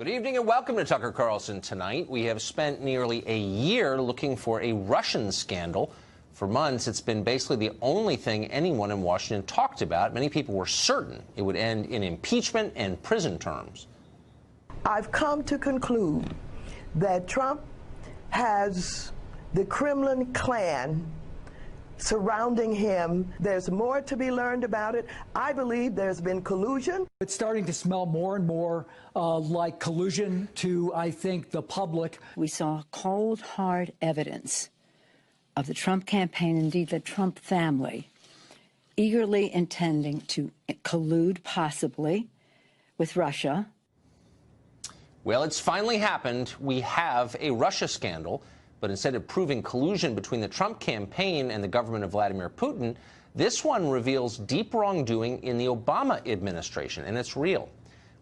Good evening and welcome to Tucker Carlson Tonight. We have spent nearly a year looking for a Russian scandal. For months, it's been basically the only thing anyone in Washington talked about. Many people were certain it would end in impeachment and prison terms. I've come to conclude that Trump has the Kremlin clan surrounding him. There's more to be learned about it. I believe there's been collusion. It's starting to smell more and more like collusion to, I think, the public. We saw cold, hard evidence of the Trump campaign, indeed the Trump family, eagerly intending to collude possibly with Russia. Well, it's finally happened. We have a Russia scandal. But instead of proving collusion between the Trump campaign and the government of Vladimir Putin, this one reveals deep wrongdoing in the Obama administration, and it's real.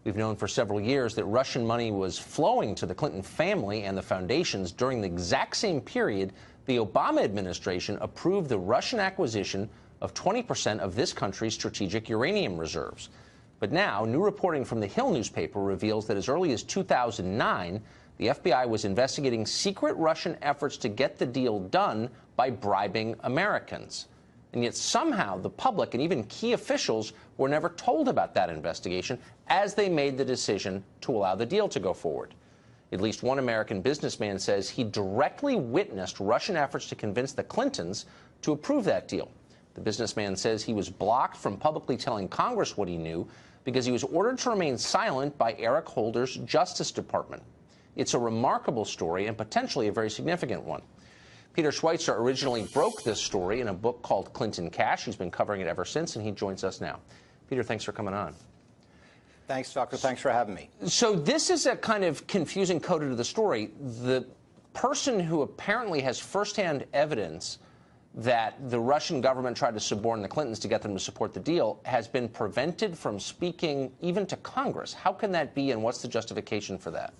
We've known for several years that Russian money was flowing to the Clinton family and the foundations during the exact same period the Obama administration approved the Russian acquisition of 20% of this country's strategic uranium reserves. But now, new reporting from the Hill newspaper reveals that as early as 2009, the FBI was investigating secret Russian efforts to get the deal done by bribing Americans. And yet somehow the public and even key officials were never told about that investigation as they made the decision to allow the deal to go forward. At least one American businessman says he directly witnessed Russian efforts to convince the Clintons to approve that deal. The businessman says he was blocked from publicly telling Congress what he knew because he was ordered to remain silent by Eric Holder's Justice Department. It's a remarkable story and potentially a very significant one. Peter Schweitzer originally broke this story in a book called Clinton Cash. He's been covering it ever since, and he joins us now. Peter, thanks for coming on. Thanks, Tucker. Thanks for having me. So this is a kind of confusing coda to the story. The person who apparently has firsthand evidence that the Russian government tried to suborn the Clintons to get them to support the deal has been prevented from speaking even to Congress. How can that be, and what's the justification for that?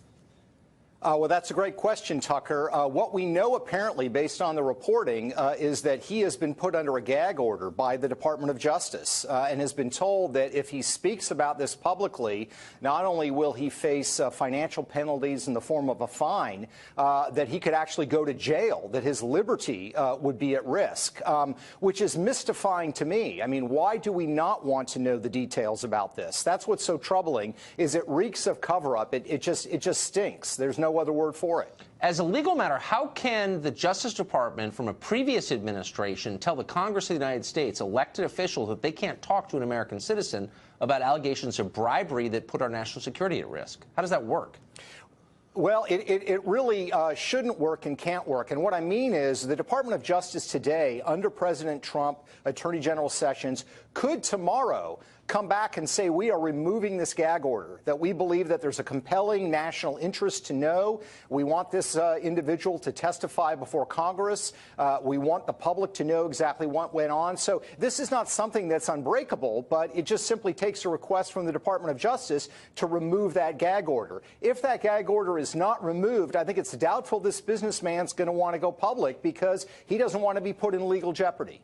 Well, that's a great question, Tucker. What we know, apparently, based on the reporting, is that he has been put under a gag order by the Department of Justice and has been told that if he speaks about this publicly, not only will he face financial penalties in the form of a fine, that he could actually go to jail, that his liberty would be at risk, which is mystifying to me. I mean, why do we not want to know the details about this? That's what's so troubling, is it reeks of cover-up. It just stinks. There's no other word for it. As a legal matter, how can the Justice Department from a previous administration tell the Congress of the United States, elected officials, that they can't talk to an American citizen about allegations of bribery that put our national security at risk? How does that work? Well, it really shouldn't work and can't work. And what I mean is the Department of Justice today, under President Trump, Attorney General Sessions, could tomorrow come back and say we are removing this gag order, that we believe that there's a compelling national interest to know. We want this individual to testify before Congress. We want the public to know exactly what went on. So this is not something that's unbreakable, but it just simply takes a request from the Department of Justice to remove that gag order. If that gag order is not removed, I think it's doubtful this businessman's going to want to go public because he doesn't want to be put in legal jeopardy.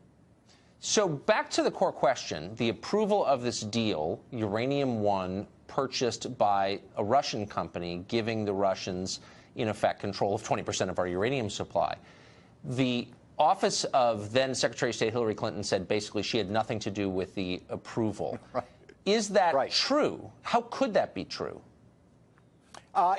So back to the core question, the approval of this deal, Uranium One, purchased by a Russian company, giving the Russians, in effect, control of 20% of our uranium supply. The office of then Secretary of State Hillary Clinton said basically she had nothing to do with the approval. Right. Is that true? How could that be true?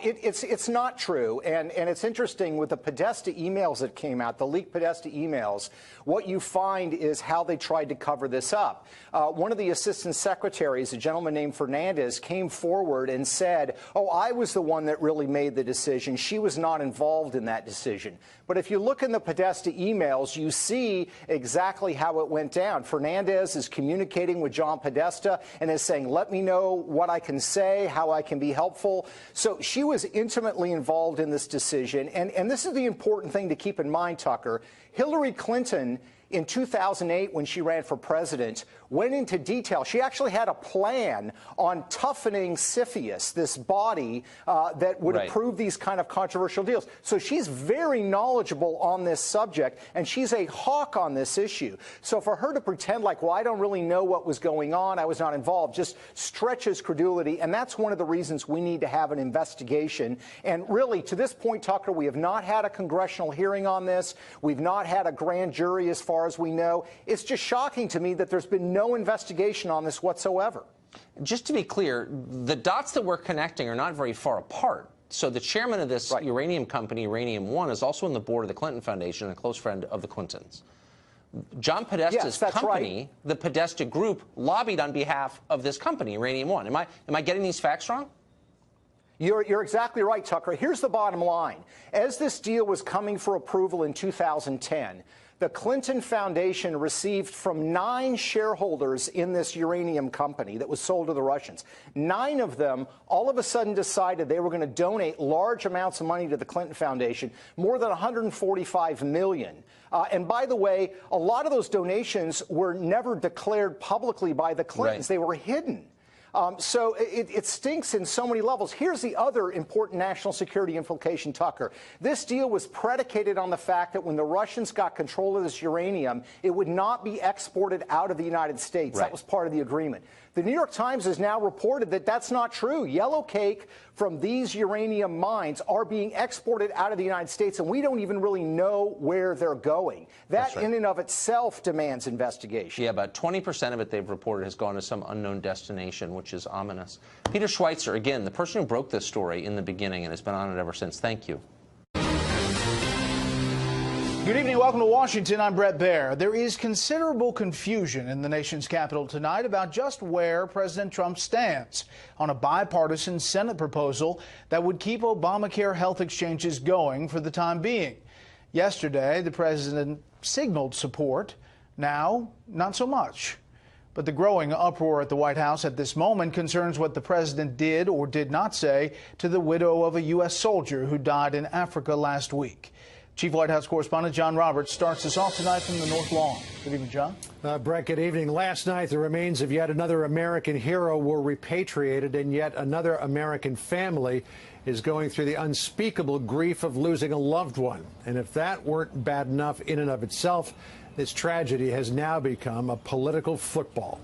It's not true, and it's interesting with the Podesta emails that came out, the leaked Podesta emails, what you find is how they tried to cover this up. One of the assistant secretaries, a gentleman named Fernandez, came forward and said, oh, I was the one that really made the decision. She was not involved in that decision. But if you look in the Podesta emails, you see exactly how it went down. Fernandez is communicating with John Podesta and is saying, let me know what I can say, how I can be helpful. So she was intimately involved in this decision. And this is the important thing to keep in mind, Tucker. Hillary Clinton in 2008 when she ran for president, went into detail. She actually had a plan on toughening CFIUS, this body that would approve these kind of controversial deals. So she's very knowledgeable on this subject, and she's a hawk on this issue. So for her to pretend like, well, I don't really know what was going on, I was not involved, just stretches credulity. And that's one of the reasons we need to have an investigation. And really, to this point, Tucker, we have not had a congressional hearing on this. We've not had a grand jury as far as we know. It's just shocking to me that there's been no investigation on this whatsoever. Just to be clear, the dots that we're connecting are not very far apart. So the chairman of this uranium company, Uranium One, is also on the board of the Clinton Foundation and a close friend of the Clintons. John Podesta's company, the Podesta Group, lobbied on behalf of this company, Uranium One. Am I getting these facts wrong? You're exactly right, Tucker. Here's the bottom line. As this deal was coming for approval in 2010, the Clinton Foundation received from 9 shareholders in this uranium company that was sold to the Russians. 9 of them all of a sudden decided they were going to donate large amounts of money to the Clinton Foundation, more than $145 million. And by the way, a lot of those donations were never declared publicly by the Clintons. They were hidden. So it stinks in so many levels. Here's the other important national security implication, Tucker. This deal was predicated on the fact that when the Russians got control of this uranium, it would not be exported out of the United States. That was part of the agreement. The New York Times has now reported that that's not true. Yellow cake from these uranium mines are being exported out of the United States, and we don't even really know where they're going. That in and of itself demands investigation. Yeah, about 20% of it they've reported has gone to some unknown destination, which is ominous. Peter Schweitzer, again, the person who broke this story in the beginning and has been on it ever since. Thank you. Good evening. Welcome to Washington. I'm Brett Baer. There is considerable confusion in the nation's capital tonight about just where President Trump stands on a bipartisan Senate proposal that would keep Obamacare health exchanges going for the time being. Yesterday, the president signaled support. Now, not so much. But the growing uproar at the White House at this moment concerns what the president did or did not say to the widow of a U.S. soldier who died in Africa last week. Chief White House correspondent John Roberts starts us off tonight from the North Lawn. Good evening, John. Brett, good evening. Last night, the remains of yet another American hero were repatriated, and yet another American family is going through the unspeakable grief of losing a loved one. And if that weren't bad enough in and of itself, this tragedy has now become a political football.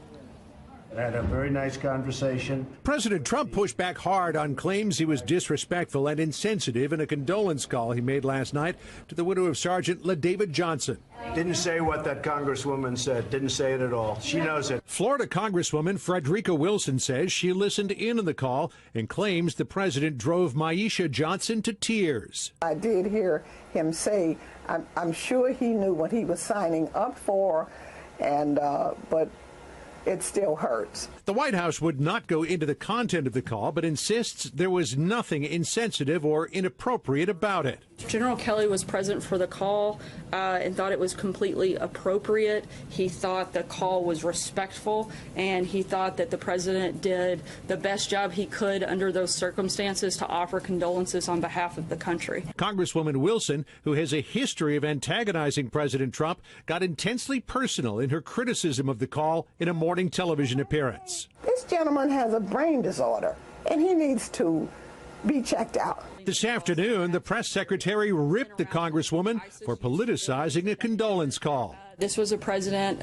I had a very nice conversation. President Trump pushed back hard on claims he was disrespectful and insensitive in a condolence call he made last night to the widow of Sergeant LaDavid Johnson. Didn't say what that congresswoman said. Didn't say it at all. She knows it. Florida Congresswoman Frederica Wilson says she listened in on the call and claims the president drove Maisha Johnson to tears. I did hear him say, I'm sure he knew what he was signing up for, and but it still hurts. The White House would not go into the content of the call, but insists there was nothing insensitive or inappropriate about it. General Kelly was present for the call and thought it was completely appropriate. He thought the call was respectful, and he thought that the president did the best job he could under those circumstances to offer condolences on behalf of the country. Congresswoman Wilson, who has a history of antagonizing President Trump, got intensely personal in her criticism of the call in a morning television appearance. This gentleman has a brain disorder, and he needs to be checked out. This afternoon, the press secretary ripped the Congresswoman for politicizing a condolence call. This was a president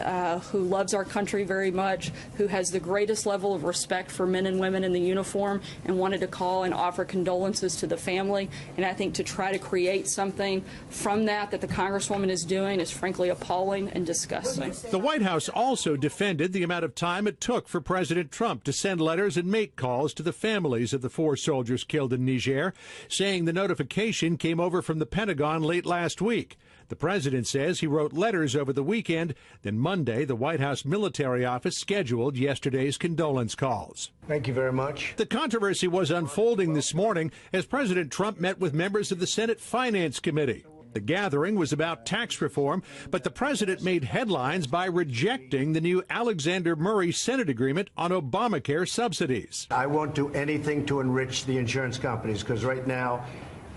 who loves our country very much, who has the greatest level of respect for men and women in the uniform, and wanted to call and offer condolences to the family. And I think to try to create something from that the Congresswoman is doing is frankly appalling and disgusting. The White House also defended the amount of time it took for President Trump to send letters and make calls to the families of the 4 soldiers killed in Niger, saying the notification came over from the Pentagon late last week. The president says he wrote letters over the weekend. Then Monday, the White House military office scheduled yesterday's condolence calls. Thank you very much. The controversy was unfolding this morning as President Trump met with members of the Senate Finance Committee. The gathering was about tax reform, but the president made headlines by rejecting the new Alexander Murray Senate agreement on Obamacare subsidies. I won't do anything to enrich the insurance companies, because right now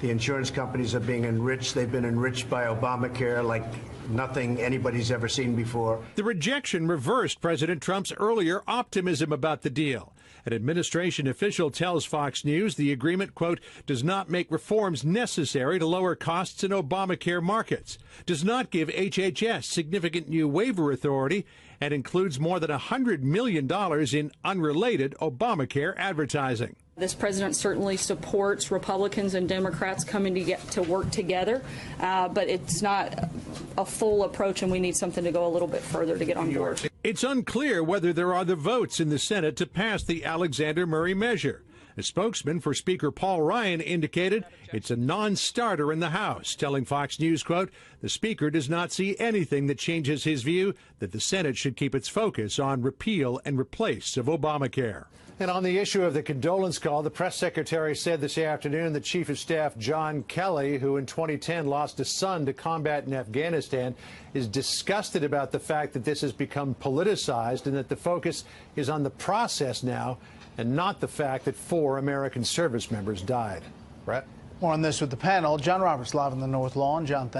the insurance companies are being enriched. They've been enriched by Obamacare like nothing anybody's ever seen before. The rejection reversed President Trump's earlier optimism about the deal. An administration official tells Fox News the agreement, quote, does not make reforms necessary to lower costs in Obamacare markets, does not give HHS significant new waiver authority, and includes more than $100 million in unrelated Obamacare advertising. This president certainly supports Republicans and Democrats coming to work together, but it's not a full approach, and we need something to go a little bit further to get on board. It's unclear whether there are the votes in the Senate to pass the Alexander Murray measure. A spokesman for Speaker Paul Ryan indicated it's a non-starter in the House, telling Fox News, quote, the Speaker does not see anything that changes his view that the Senate should keep its focus on repeal and replace of Obamacare. And on the issue of the condolence call, the press secretary said this afternoon that Chief of Staff John Kelly, who in 2010 lost a son to combat in Afghanistan, is disgusted about the fact that this has become politicized and that the focus is on the process now and not the fact that 4 American service members died. Brett? More on this with the panel. John Roberts live on the North Lawn. John, thanks.